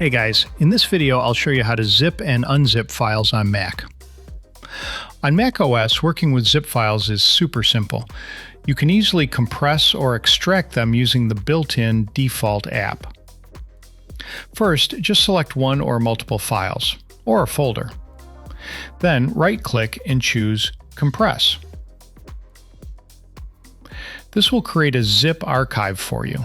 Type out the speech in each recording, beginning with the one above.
Hey guys, in this video I'll show you how to zip and unzip files on Mac. On Mac OS, working with zip files is super simple. You can easily compress or extract them using the built-in default app. First, just select one or multiple files, or a folder. Then right-click and choose Compress. This will create a zip archive for you.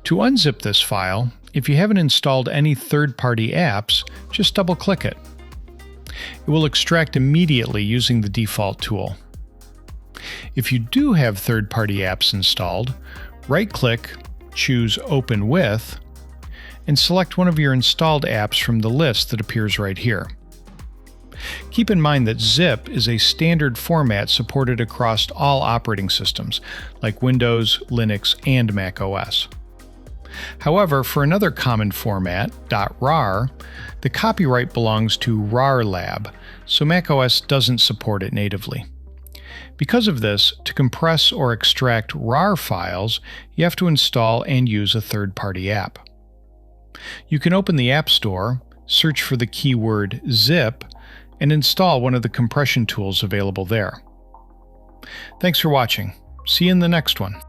To unzip this file, if you haven't installed any third-party apps, just double-click it. It will extract immediately using the default tool. If you do have third-party apps installed, right-click, choose Open With, and select one of your installed apps from the list that appears right here. Keep in mind that zip is a standard format supported across all operating systems, like Windows, Linux, and Mac OS. However, for another common format, .rar, the copyright belongs to RAR Lab, so macOS doesn't support it natively. Because of this, to compress or extract RAR files, you have to install and use a third-party app. You can open the App Store, search for the keyword zip, and install one of the compression tools available there. Thanks for watching. See you in the next one.